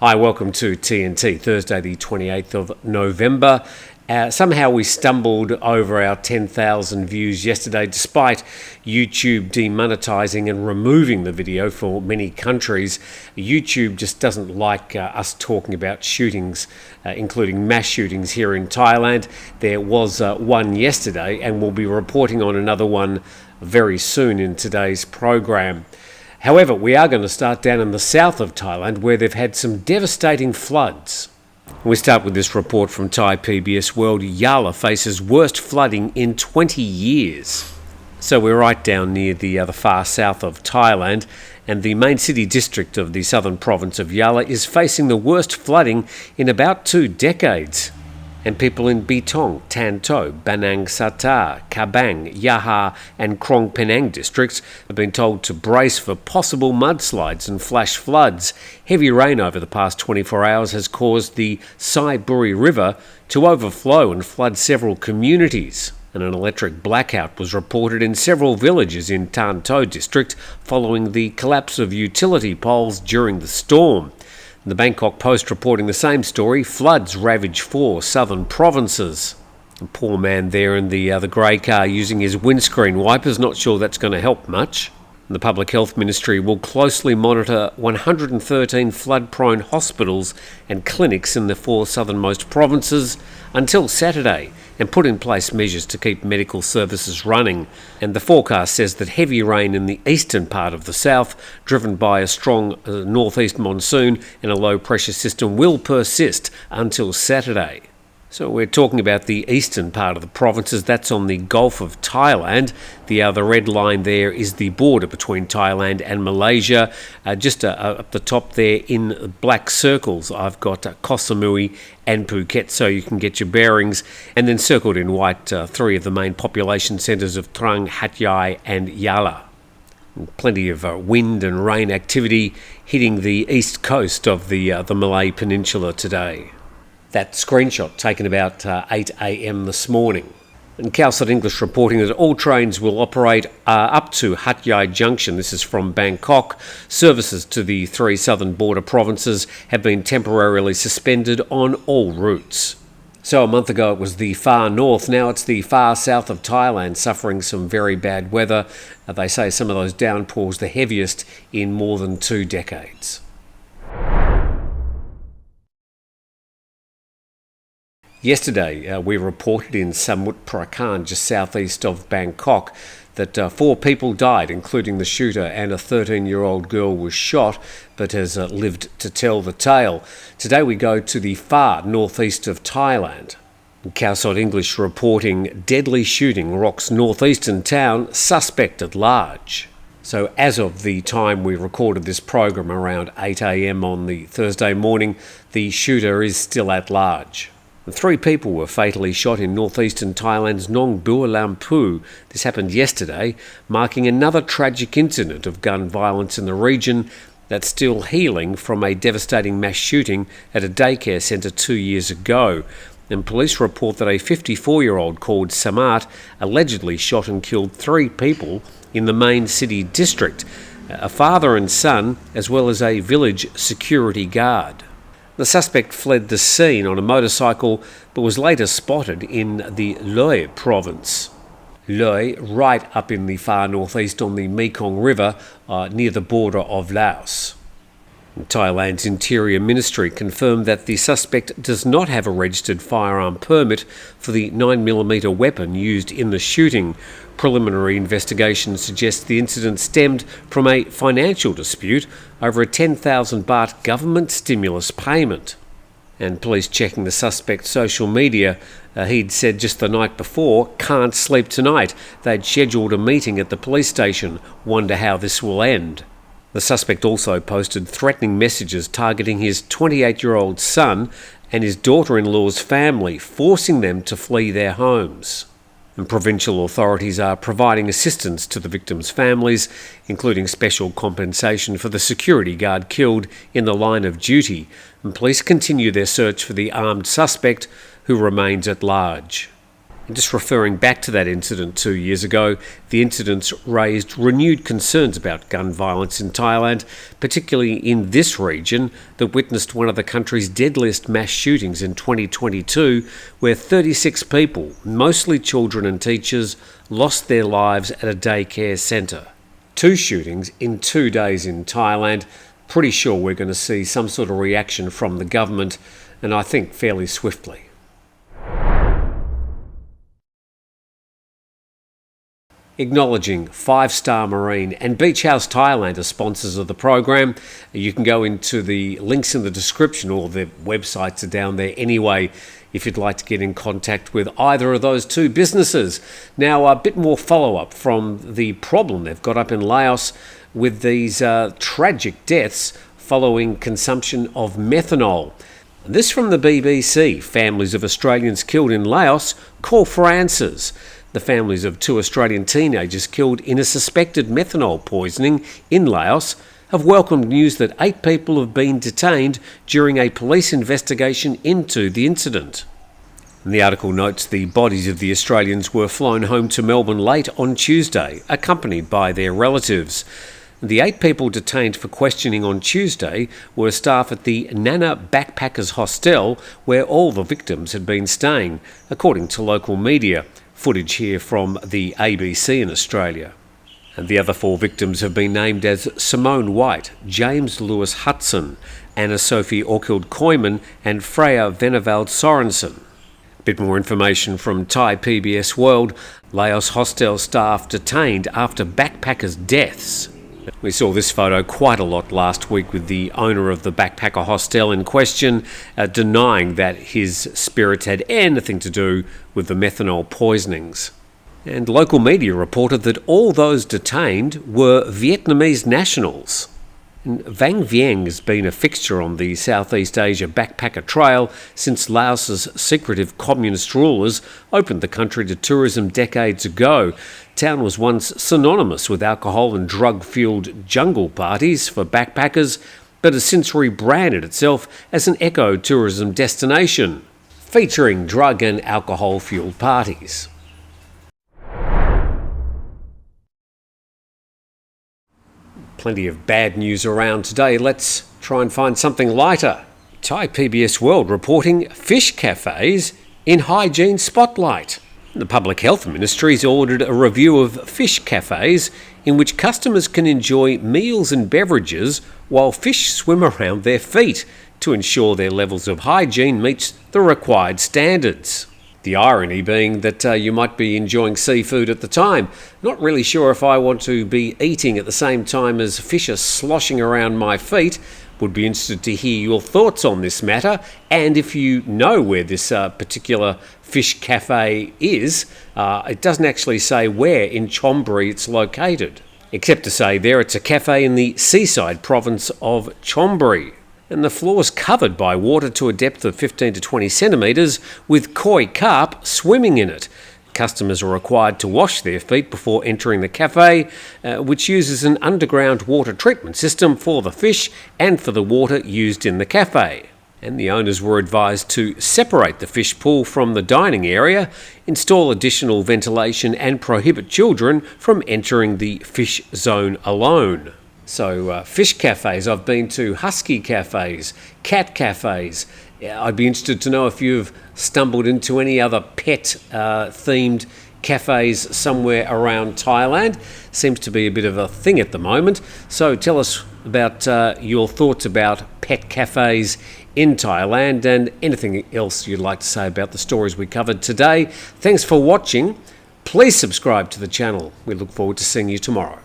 Hi, welcome to TNT, Thursday the 28th of November. Somehow we stumbled over our 10,000 views yesterday, despite YouTube demonetizing and removing the video for many countries. YouTube just doesn't like us talking about shootings, including mass shootings here in Thailand. There was one yesterday, and we'll be reporting on another one very soon in today's program. However, we are going to start down in the south of Thailand, where they've had some devastating floods. We start with this report from Thai PBS World. Yala faces worst flooding in 20 years. So we're right down near the far south of Thailand, and the main city district of the southern province of Yala is facing the worst flooding in about 2 decades. And people in Bitong, Tan To, Banang Sata, Kabang, Yaha and Krong Penang districts have been told to brace for possible mudslides and flash floods. Heavy rain over the past 24 hours has caused the Chon Buri River to overflow and flood several communities. And an electric blackout was reported in several villages in Tan To district following the collapse of utility poles during the storm. The Bangkok Post reporting the same story. Floods ravage 4 southern provinces. A poor man there in the grey car using his windscreen wipers, not sure that's going to help much. The Public Health Ministry will closely monitor 113 flood-prone hospitals and clinics in the 4 southernmost provinces until Saturday and put in place measures to keep medical services running. And the forecast says that heavy rain in the eastern part of the south, driven by a strong northeast monsoon and a low-pressure system, will persist until Saturday. So we're talking about the eastern part of the provinces. That's on the Gulf of Thailand. The red line there is the border between Thailand and Malaysia. Just up the top there in black circles, I've got Koh Samui and Phuket, so you can get your bearings. And then circled in white, 3 of the main population centres of Trang, Hat Yai and Yala. And plenty of wind and rain activity hitting the east coast of the Malay Peninsula today. That screenshot taken about 8 a.m. this morning. And Khalsat English reporting that all trains will operate up to Hat Yai Junction. This is from Bangkok. Services to the 3 southern border provinces have been temporarily suspended on all routes. So a month ago it was the far north, now it's the far south of Thailand suffering some very bad weather. They say some of those downpours the heaviest in more than 2 decades. Yesterday, we reported in Samut Prakan, just southeast of Bangkok, that 4 people died, including the shooter, and a 13-year-old girl was shot, but has lived to tell the tale. Today we go to the far northeast of Thailand. Khalsat English reporting deadly shooting rocks northeastern town, suspect at large. So as of the time we recorded this program, around 8 a.m. on the Thursday morning, the shooter is still at large. 3 people were fatally shot in northeastern Thailand's Nong Bua Lamphu. This happened yesterday, marking another tragic incident of gun violence in the region that's still healing from a devastating mass shooting at a daycare centre 2 years ago. And police report that a 54-year-old called Samat allegedly shot and killed 3 people in the main city district, a father and son, as well as a village security guard. The suspect fled the scene on a motorcycle but was later spotted in the Loei province. Loei, right up in the far northeast on the Mekong River, near the border of Laos. Thailand's Interior Ministry confirmed that the suspect does not have a registered firearm permit for the 9mm weapon used in the shooting. Preliminary investigation suggests the incident stemmed from a financial dispute over a 10,000 baht government stimulus payment. And police checking the suspect's social media, he'd said just the night before, "Can't sleep tonight." They'd scheduled a meeting at the police station. Wonder how this will end. The suspect also posted threatening messages targeting his 28-year-old son and his daughter-in-law's family, forcing them to flee their homes. And provincial authorities are providing assistance to the victims' families, including special compensation for the security guard killed in the line of duty. And police continue their search for the armed suspect, who remains at large. Just referring back to that incident 2 years ago, the incidents raised renewed concerns about gun violence in Thailand, particularly in this region that witnessed one of the country's deadliest mass shootings in 2022, where 36 people, mostly children and teachers, lost their lives at a daycare centre. 2 shootings in 2 days in Thailand. Pretty sure we're going to see some sort of reaction from the government, and I think fairly swiftly. Acknowledging 5-Star Marine and Beach House Thailand are sponsors of the program. You can go into the links in the description, or their websites are down there anyway, if you'd like to get in contact with either of those 2 businesses. Now, a bit more follow-up from the problem they've got up in Laos with these tragic deaths following consumption of methanol. This from the BBC. Families of Australians killed in Laos call for answers. The families of 2 Australian teenagers killed in a suspected methanol poisoning in Laos have welcomed news that 8 people have been detained during a police investigation into the incident. And the article notes the bodies of the Australians were flown home to Melbourne late on Tuesday, accompanied by their relatives. The 8 people detained for questioning on Tuesday were staff at the Nana Backpackers Hostel, where all the victims had been staying, according to local media. Footage here from the ABC in Australia. And the other 4 victims have been named as Simone White, James Lewis Hudson, Anna Sophie Orkild Koyman and Freya Venevald Sorensen. A bit more information from Thai PBS World. Laos hostel staff detained after backpackers' deaths. We saw this photo quite a lot last week, with the owner of the backpacker hostel in question denying that his spirits had anything to do with the methanol poisonings. And local media reported that all those detained were Vietnamese nationals. And Vang Vieng has been a fixture on the Southeast Asia backpacker trail since Laos's secretive communist rulers opened the country to tourism decades ago. Town was once synonymous with alcohol and drug-fueled jungle parties for backpackers, but has since rebranded itself as an eco-tourism destination, featuring drug and alcohol-fueled parties. Plenty of bad news around today. Let's try and find something lighter. Thai PBS World reporting fish cafes in hygiene spotlight. The Public Health Ministry's ordered a review of fish cafes in which customers can enjoy meals and beverages while fish swim around their feet to ensure their levels of hygiene meets the required standards. The irony being that you might be enjoying seafood at the time. Not really sure if I want to be eating at the same time as fish are sloshing around my feet. Would be interested to hear your thoughts on this matter, and if you know where this particular fish cafe is. It doesn't actually say where in Chon Buri it's located, except to say there it's a cafe in the seaside province of Chon Buri. And the floor's covered by water to a depth of 15 to 20 centimetres, with koi carp swimming in it. Customers are required to wash their feet before entering the cafe, which uses an underground water treatment system for the fish and for the water used in the cafe. And the owners were advised to separate the fish pool from the dining area, install additional ventilation and prohibit children from entering the fish zone alone. So fish cafes, I've been to husky cafes, cat cafes. I'd be interested to know if you've stumbled into any other pet-themed cafes somewhere around Thailand. Seems to be a bit of a thing at the moment. So tell us about your thoughts about pet cafes in Thailand and anything else you'd like to say about the stories we covered today. Thanks for watching. Please subscribe to the channel. We look forward to seeing you tomorrow.